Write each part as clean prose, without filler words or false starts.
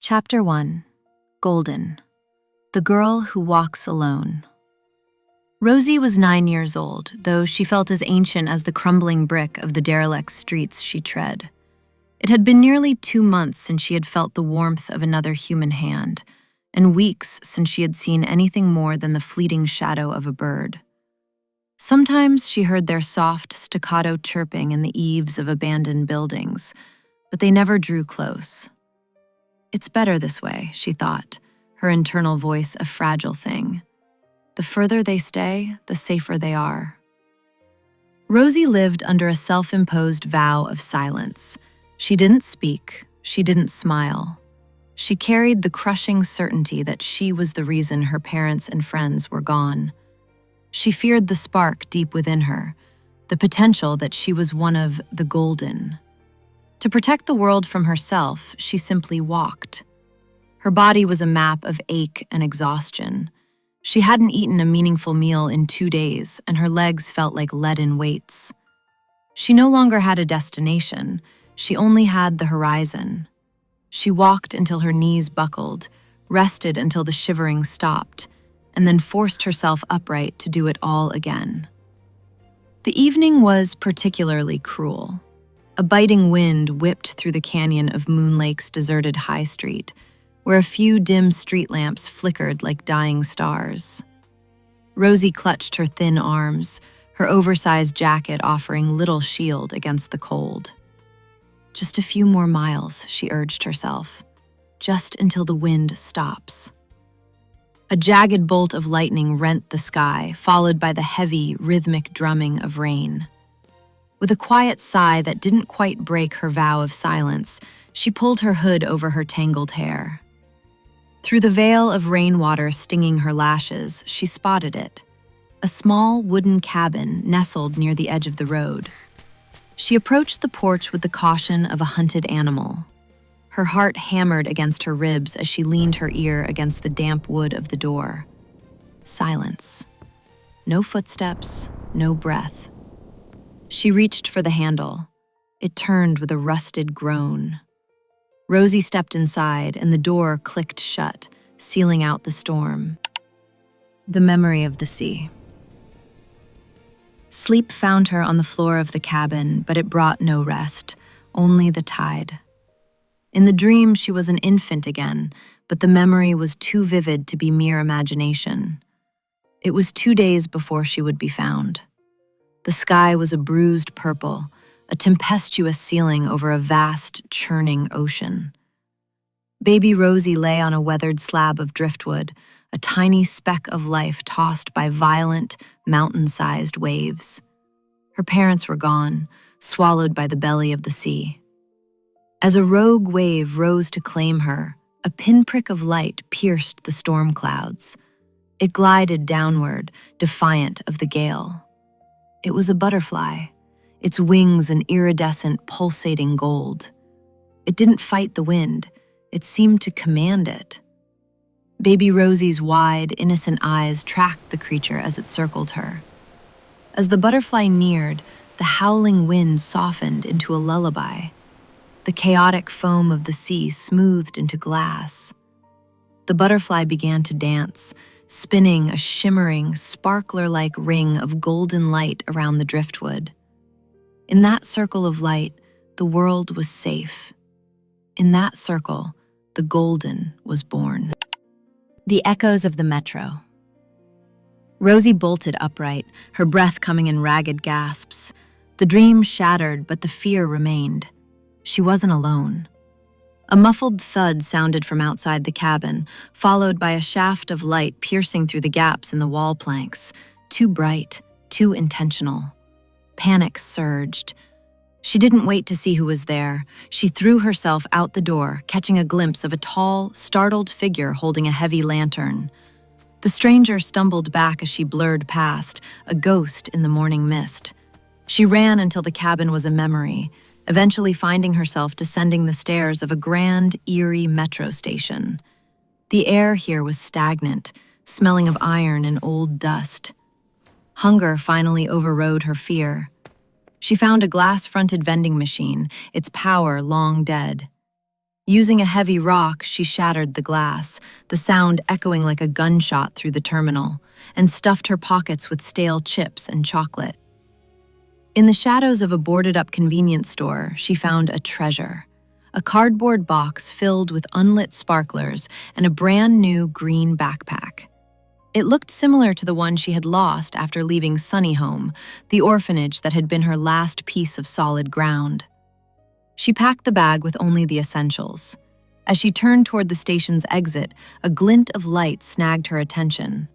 Chapter 1. Golden. The Girl Who Walks Alone. Rosie was 9 years old, though she felt as ancient as the crumbling brick of the derelict streets she tread. It had been nearly 2 months since she had felt the warmth of another human hand, and weeks since she had seen anything more than the fleeting shadow of a bird. Sometimes she heard their soft, staccato chirping in the eaves of abandoned buildings, but they never drew close. It's better this way, she thought, her internal voice a fragile thing. The further they stay, the safer they are. Rosie lived under a self-imposed vow of silence. She didn't speak, she didn't smile. She carried the crushing certainty that she was the reason her parents and friends were gone. She feared the spark deep within her, the potential that she was one of the golden. To protect the world from herself, she simply walked. Her body was a map of ache and exhaustion. She hadn't eaten a meaningful meal in 2 days, and her legs felt like leaden weights. She no longer had a destination, she only had the horizon. She walked until her knees buckled, rested until the shivering stopped, and then forced herself upright to do it all again. The evening was particularly cruel. A biting wind whipped through the canyon of Moon Lake's deserted high street, where a few dim street lamps flickered like dying stars. Rosie clutched her thin arms, her oversized jacket offering little shield against the cold. Just a few more miles, she urged herself, just until the wind stops. A jagged bolt of lightning rent the sky, followed by the heavy, rhythmic drumming of rain. With a quiet sigh that didn't quite break her vow of silence, she pulled her hood over her tangled hair. Through the veil of rainwater stinging her lashes, she spotted it, a small wooden cabin nestled near the edge of the road. She approached the porch with the caution of a hunted animal. Her heart hammered against her ribs as she leaned her ear against the damp wood of the door. Silence. No footsteps, no breath. She reached for the handle. It turned with a rusted groan. Rosie stepped inside, and the door clicked shut, sealing out the storm. The memory of the sea. Sleep found her on the floor of the cabin, but it brought no rest, only the tide. In the dream, she was an infant again, but the memory was too vivid to be mere imagination. It was 2 days before she would be found. The sky was a bruised purple, a tempestuous ceiling over a vast, churning ocean. Baby Rosie lay on a weathered slab of driftwood, a tiny speck of life tossed by violent, mountain-sized waves. Her parents were gone, swallowed by the belly of the sea. As a rogue wave rose to claim her, a pinprick of light pierced the storm clouds. It glided downward, defiant of the gale. It was a butterfly, its wings an iridescent, pulsating gold. It didn't fight the wind, it seemed to command it. Baby Rosie's wide, innocent eyes tracked the creature as it circled her. As the butterfly neared, the howling wind softened into a lullaby. The chaotic foam of the sea smoothed into glass. The butterfly began to dance, spinning a shimmering, sparkler-like ring of golden light around the driftwood. In that circle of light, the world was safe. In that circle, the golden was born. The echoes of the metro. Rosie bolted upright, her breath coming in ragged gasps. The dream shattered, but the fear remained. She wasn't alone. A muffled thud sounded from outside the cabin, followed by a shaft of light piercing through the gaps in the wall planks. Too bright, too intentional. Panic surged. She didn't wait to see who was there. She threw herself out the door, catching a glimpse of a tall, startled figure holding a heavy lantern. The stranger stumbled back as she blurred past, a ghost in the morning mist. She ran until the cabin was a memory, eventually finding herself descending the stairs of a grand, eerie metro station. The air here was stagnant, smelling of iron and old dust. Hunger finally overrode her fear. She found a glass-fronted vending machine, its power long dead. Using a heavy rock, she shattered the glass, the sound echoing like a gunshot through the terminal, and stuffed her pockets with stale chips and chocolate. In the shadows of a boarded-up convenience store, she found a treasure, a cardboard box filled with unlit sparklers and a brand-new green backpack. It looked similar to the one she had lost after leaving Sunny Home, the orphanage that had been her last piece of solid ground. She packed the bag with only the essentials. As she turned toward the station's exit, a glint of light snagged her attention.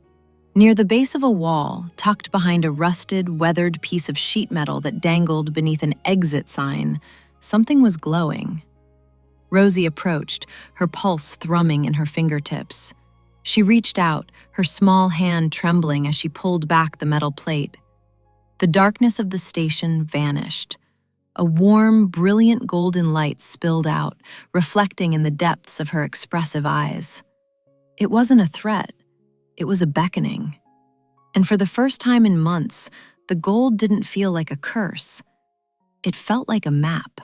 Near the base of a wall, tucked behind a rusted, weathered piece of sheet metal that dangled beneath an exit sign, something was glowing. Rosie approached, her pulse thrumming in her fingertips. She reached out, her small hand trembling as she pulled back the metal plate. The darkness of the station vanished. A warm, brilliant golden light spilled out, reflecting in the depths of her expressive eyes. It wasn't a threat. It was a beckoning. And for the first time in months, the gold didn't feel like a curse. It felt like a map.